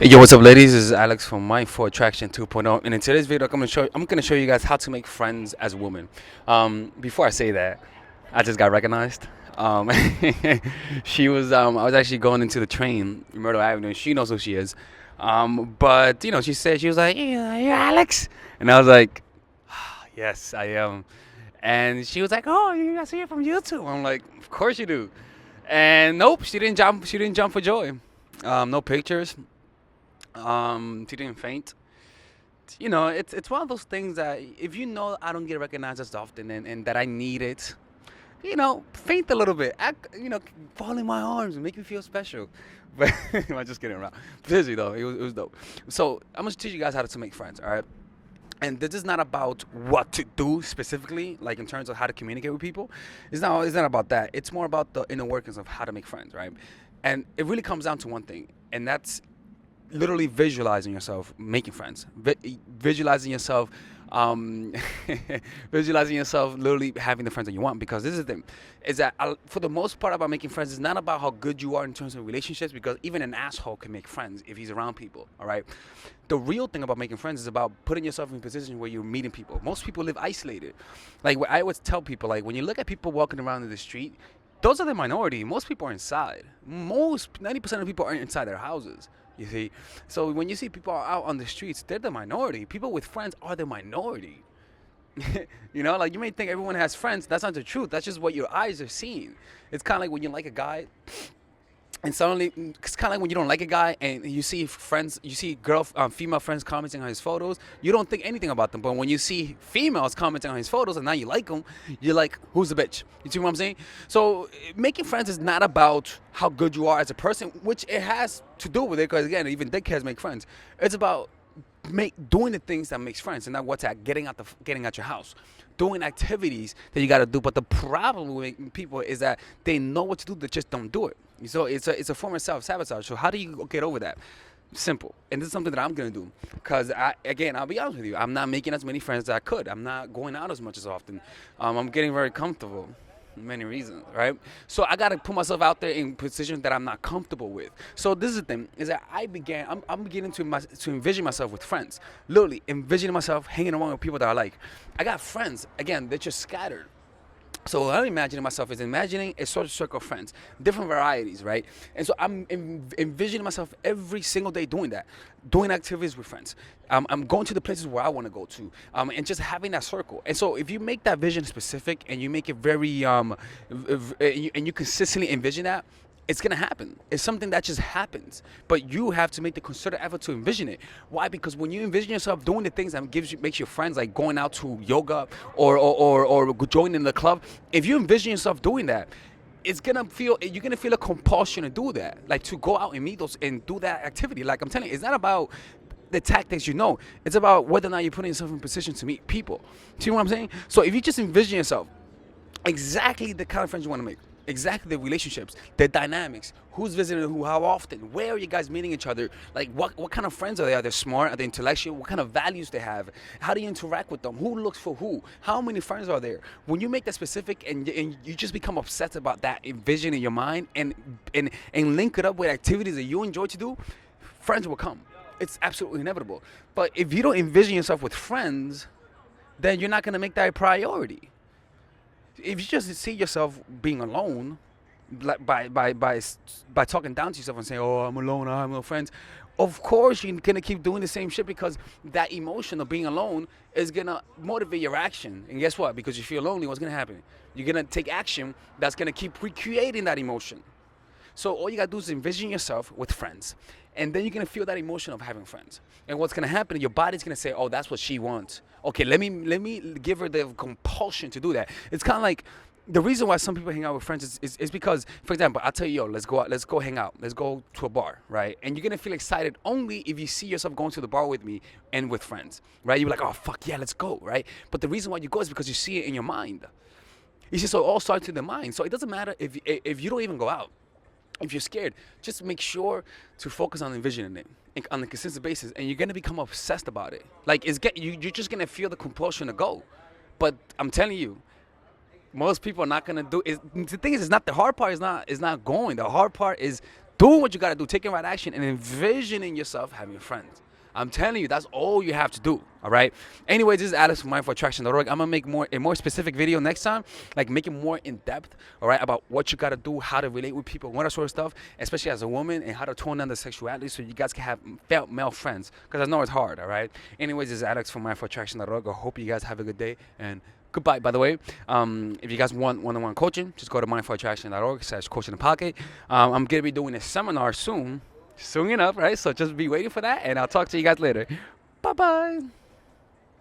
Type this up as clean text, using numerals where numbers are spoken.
Hey, yo, what's up, ladies? This is Alex from Mindful Attraction 2.0, and in today's video, I'm gonna show you guys how to make friends as a woman. Before I say that, I just got recognized. Um, I was actually going into the train in Myrtle Avenue, and she knows who she is. But she was like, "Yeah, you're Alex," and I was like, "Yes, I am." And she was like, "Oh, I see you from YouTube." I'm like, "Of course you do." And nope, she didn't jump. She didn't jump for joy. No pictures. She didn't faint. It's one of those things that if you know I don't get recognized as often and that I need it, faint a little bit. Fall in my arms and make me feel special. But I'm just kidding around. Seriously though, it was dope. So I'm gonna teach you guys how to make friends. All right. And this is not about what to do specifically, like in terms of how to communicate with people. It's not about that. It's more about the inner workings of how to make friends, right? And it really comes down to one thing, and that's literally visualizing yourself making friends, visualizing yourself, um, visualizing yourself literally having the friends that you want. Because this is the thing, is that for the most part about making friends, it's not about how good you are in terms of relationships. Because even an asshole can make friends if he's around people. All right, the real thing about making friends is about putting yourself in a position where you're meeting people. Most people live isolated. Like what I always tell people, like when you look at people walking around in the street, those are the minority. Most people are inside. Most 90% of people aren't inside their houses. You see, so when you see people out on the streets, they're the minority. People with friends are the minority. Like you may think everyone has friends. That's not the truth. That's just what your eyes are seeing. It's kind of like when you like a guy, and suddenly it's kind of like when you don't like a guy and you see friends, you see female friends commenting on his photos, you don't think anything about them. But when you see females commenting on his photos and now you like them, you're like, who's the bitch? You see what I'm saying? So making friends is not about how good you are as a person, which it has to do with it, because again, even dickheads make friends. It's about doing the things that makes friends, and not what's at getting out your house, doing activities that you got to do. But the problem with people is that they know what to do, they just don't do it. So it's a form of self-sabotage. So how do you get over that? Simple. And this is something that I'm gonna do, because I'll be honest with you, I'm not making as many friends as I could. I'm not going out as much as often. I'm getting very comfortable. Many reasons, right? So I gotta put myself out there in positions that I'm not comfortable with. So this is the thing: is that I'm beginning to envision myself with friends. Literally envisioning myself hanging around with people that I like. I got friends. Again, they're just scattered. So what I'm imagining myself is imagining a social circle of friends, different varieties, right? And so I'm envisioning myself every single day doing that, doing activities with friends. I'm going to the places where I want to go to, and just having that circle. And so if you make that vision specific and you make it very, and you consistently envision that, it's gonna happen. It's something that just happens, but you have to make the concerted effort to envision it. Why? Because when you envision yourself doing the things that makes you friends, like going out to yoga or joining the club, if you envision yourself doing that, you're gonna feel a compulsion to do that, like to go out and meet those and do that activity. Like I'm telling you, it's not about the tactics, it's about whether or not you're putting yourself in a position to meet people. See what I'm saying? So if you just envision yourself exactly the kind of friends you want to make, exactly the relationships, the dynamics, who's visiting who, how often, where are you guys meeting each other, like what kind of friends are they? Are they smart? Are they intellectual? What kind of values they have? How do you interact with them? Who looks for who? How many friends are there? When you make that specific and you just become obsessed about that vision in your mind and link it up with activities that you enjoy to do, friends will come. It's absolutely inevitable. But if you don't envision yourself with friends, then you're not going to make that a priority. If you just see yourself being alone, like by talking down to yourself and saying, "Oh, I'm alone, I have no friends," of course you're gonna keep doing the same shit, because that emotion of being alone is gonna motivate your action. And guess what? Because you feel lonely, what's gonna happen? You're gonna take action that's gonna keep recreating that emotion. So all you gotta do is envision yourself with friends, and then you're gonna feel that emotion of having friends. And what's gonna happen? Your body's gonna say, "Oh, that's what she wants. Okay, let me give her the compulsion to do that." It's kind of like the reason why some people hang out with friends is because, for example, I'll tell you, yo, let's go out, let's go hang out, let's go to a bar, right? And you're gonna feel excited only if you see yourself going to the bar with me and with friends, right? You're like, "Oh fuck yeah, let's go," right? But the reason why you go is because you see it in your mind. You see, so it all starts in the mind. So it doesn't matter if you don't even go out. If you're scared, just make sure to focus on envisioning it on a consistent basis, and you're gonna become obsessed about it. Like you're just gonna feel the compulsion to go. But I'm telling you, most people are not gonna do it. The thing is, it's not the hard part. Is not going. The hard part is doing what you gotta do, taking right action, and envisioning yourself having friends. I'm telling you, that's all you have to do. All right. Anyways, this is Alex from mindfulattraction.org. I'm gonna make a more specific video next time, like make it more in depth. All right, about what you gotta do, how to relate with people, what that sort of stuff, especially as a woman, and how to tone down the sexuality so you guys can have male friends. Because I know it's hard. All right. Anyways, this is Alex from mindfulattraction.org. I hope you guys have a good day and goodbye. By the way, if you guys want one-on-one coaching, just go to mindfulattraction.org/coaching in the pocket. I'm gonna be doing a seminar soon enough, right? So just be waiting for that, and I'll talk to you guys later. Bye-bye.